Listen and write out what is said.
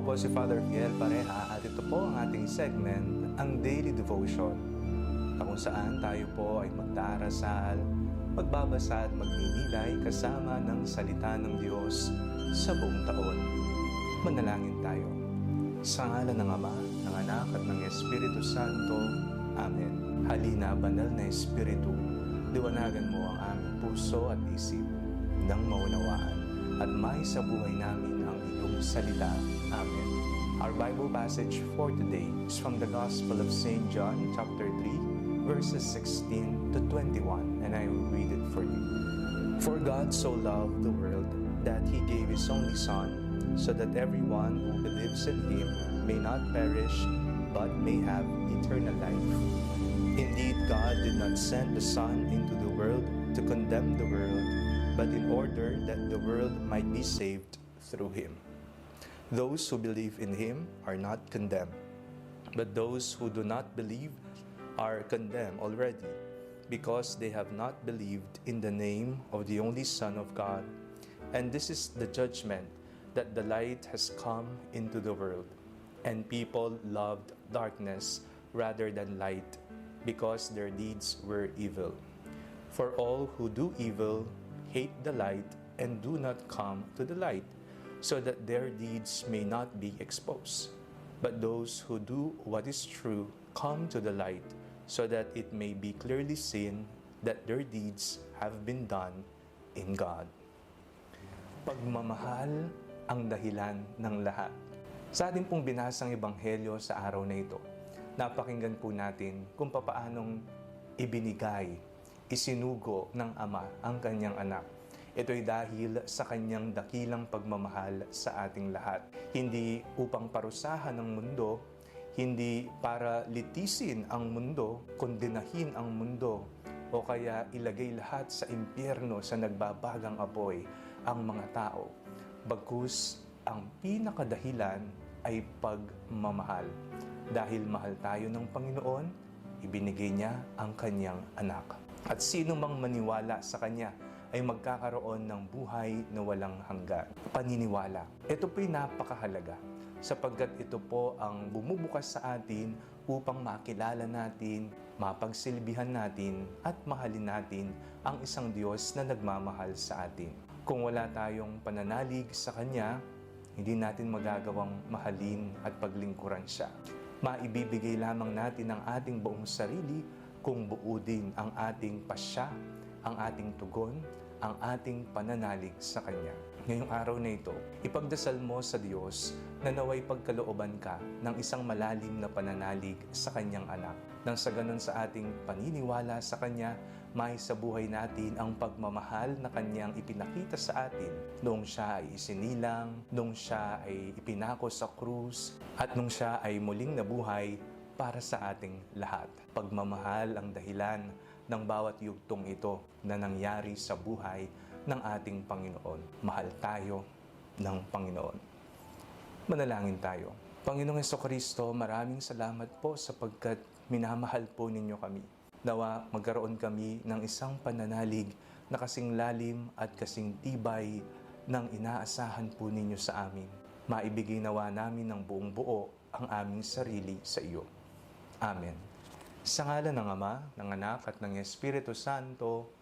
po si Father Fiel Pareha at ito po ang ating segment, ang Daily Devotion, na kung saan tayo po ay magdarasal, magbabasa at magninilay kasama ng salita ng Diyos sa buong taon. Manalangin tayo. Sa ngalan ng Ama, ng Anak at ng Espiritu Santo. Amen. Halina, banal na Espiritu, liwanagan mo ang aming puso at isip nang maunawaan at may sa buhay namin ang iyong salita. Amen. Our Bible passage for today is from the Gospel of St. John, chapter 3, verses 16 to 21, and I will read it for you. For God so loved the world that He gave His only Son, so that everyone who believes in Him may not perish, but may have eternal life. Indeed, God did not send the Son into the world to condemn the world, but in order that the world might be saved through Him. Those who believe in Him are not condemned, but those who do not believe are condemned already, because they have not believed in the name of the only Son of God. And this is the judgment, that the light has come into the world, and people loved darkness rather than light, because their deeds were evil. For all who do evil hate the light and do not come to the light, so that their deeds may not be exposed. But those who do what is true come to the light, so that it may be clearly seen that their deeds have been done in God. Pagmamahal ang dahilan ng lahat. Sa ating pong binasang ebanghelyo sa araw na ito, napakinggan po natin kung papaanong ibinigay, isinugo ng Ama ang kanyang anak. Ito'y dahil sa kanyang dakilang pagmamahal sa ating lahat. Hindi upang parusahan ang mundo, hindi para litisin ang mundo, kondenahin ang mundo, o kaya ilagay lahat sa impyerno sa nagbabagang apoy ang mga tao. Bagkus, ang pinakadahilan ay pagmamahal. Dahil mahal tayo ng Panginoon, ibinigay niya ang kanyang anak. At sino mang maniwala sa Kanya ay magkakaroon ng buhay na walang hanggan. Paniniwala. Ito po'y napakahalaga sapagkat ito po ang bumubukas sa atin upang makilala natin, mapagsilbihan natin at mahalin natin ang isang Diyos na nagmamahal sa atin. Kung wala tayong pananalig sa Kanya, hindi natin magagawang mahalin at paglingkuran Siya. Maibibigay lamang natin ang ating buong sarili kung buo din ang ating pasya, ang ating tugon, ang ating pananalig sa Kanya. Ngayong araw na ito, ipagdasal mo sa Diyos na naway pagkalooban ka ng isang malalim na pananalig sa Kanyang anak. Nang sa ganon sa ating paniniwala sa Kanya, may sa buhay natin ang pagmamahal na Kanyang ipinakita sa atin noong Siya ay isinilang, noong Siya ay ipinako sa krus, at noong Siya ay muling nabuhay para sa ating lahat. Pagmamahal ang dahilan ng bawat yugtong ito na nangyari sa buhay ng ating Panginoon. Mahal tayo ng Panginoon. Manalangin tayo. Panginoong Jesucristo, maraming salamat po sapagkat minamahal po ninyo kami. Nawa magkaroon kami ng isang pananalig na kasing lalim at kasing tibay ng inaasahan po ninyo sa amin. Maibigay nawa namin ng buong buo ang aming sarili sa iyo. Amen. Sa ngalan ng Ama, ng Anak at ng Espiritu Santo.